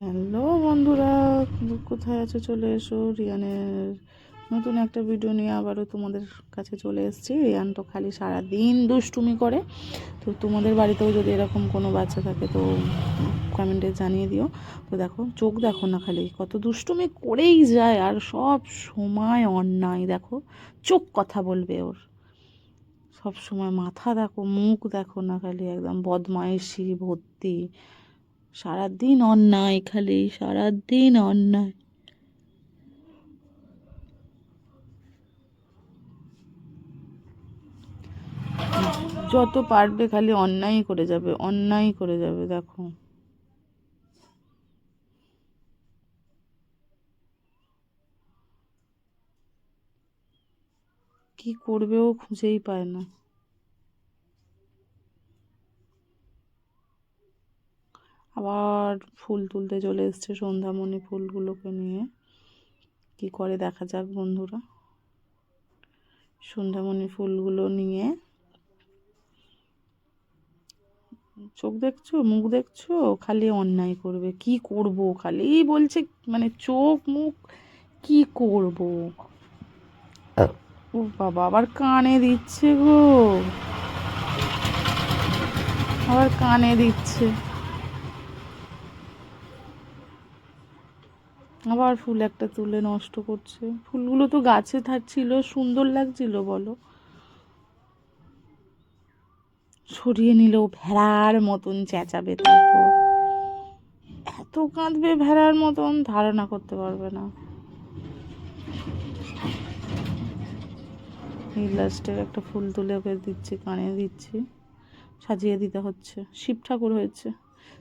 Hello বন্ধুরা, কোথায় আছো? চলে এসো। রিয়ানের নতুন একটা ভিডিও নিয়ে আবারও তোমাদের কাছে চলে এসেছি। রিয়ান তো খালি সারাদিন দুষ্টুমি করে। তো তোমাদের বাড়িতেও যদি এরকম কোনো বাচ্চা থাকে তো কমেন্টে জানিয়ে দিও। তো দেখো, চোখ দেখো না, খালি কত দুষ্টুমি করেই যায়, আর সব সময় অন্যায়। দেখো, চোখ কথা বলবে ওর, সব সময় মাথা দেখো, মুখ দেখো না, খালি একদম বদমাইশি ভর্তি। সারাদিন অন্যায়, খালি সারাদিন অন্যায়। যত পারবে খালি অন্যায় করে যাবে, অন্যায় করে যাবে। দেখো, কি করবে ও খুঁজেই পায় না। আবার ফুল তুলতে চলে এসছে সন্ধ্যামণি, ফুলগুলোকে নিয়ে। কি করে দেখা যাক বন্ধুরা। সন্ধ্যামণি ফুলগুলো নিয়ে, চোখ দেখছো, মুখ দেখছো, খালি অন্যায় করবে। কি করব, খালি বলছে, মানে চোখ মুখ কি করব। ও বাবা, আবার কানে দিচ্ছে গো, আবার কানে দিচ্ছে। আবার ফুল একটা তুলে নষ্ট করছে। ফুলগুলো তো গাছে ছিল, সুন্দর লাগছিল বলো। সরিয়ে নিলেও ভেড়ার মতন চেঁচাবে, তারপর এত কাঁদবে ভেড়ার মতন, ধারণা করতে পারবে না। এই লাস্টের একটা ফুল তুলে ওকে দিচ্ছি, কানে দিচ্ছি, সাজিয়ে দিতে হচ্ছে। শিব ঠাকুর হয়েছে,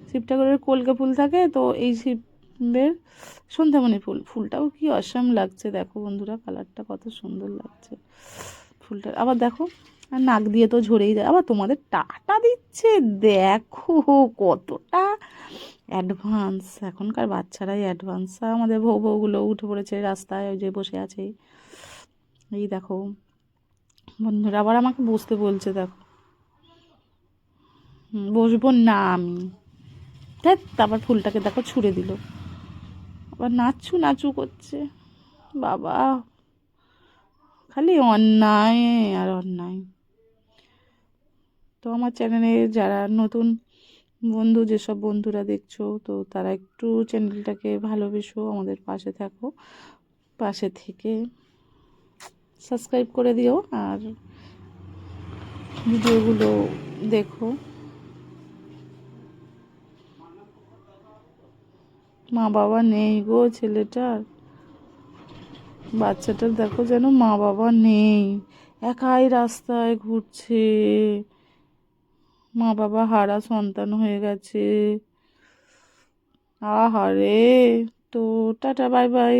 শিব ঠাকুরের কলকে ফুল থাকে তো, এই শিবের সন্ধ্যামণি ফুল। ফুলটাও কি অসাম লাগছে দেখো বন্ধুরা, কালারটা কত সুন্দর লাগছে ফুলটা। আবার দেখো, আর নাক দিয়ে তো ঝরেই যায়। আবার তোমাদের টাটা দিচ্ছে, দেখো কতটা অ্যাডভান্স। এখনকার বাচ্চারাই অ্যাডভান্স। আমাদের বউগুলো উঠে পড়েছে রাস্তায়, ওই যে বসে আছে। এই দেখো বন্ধুরা, আবার আমাকে বসতে বলছে, দেখো। বসবো না আমি। দেখ, আবার ফুলটাকে দেখো ছুঁড়ে দিল। আবার নাচু নাচু করছে। বাবা, খালি অন্যায় আর অন্যায়। তো আমার চ্যানেলে যারা নতুন বন্ধু, যেসব বন্ধুরা দেখছো, তো তারা একটু চ্যানেলটাকে ভালোবেসো, আমাদের পাশে থাকো, পাশে থেকে সাবস্ক্রাইব করে দিও, আর ভিডিওগুলো দেখো। মা বাবা নেই গো ছেলেটার, বাচ্চাটার দেখো, যেন মা বাবা নেই, একাই রাস্তায় ঘুরছে। মা বাবা হারা সন্তান হয়ে গেছে। আহারে। তো টাটা, বাই বাই।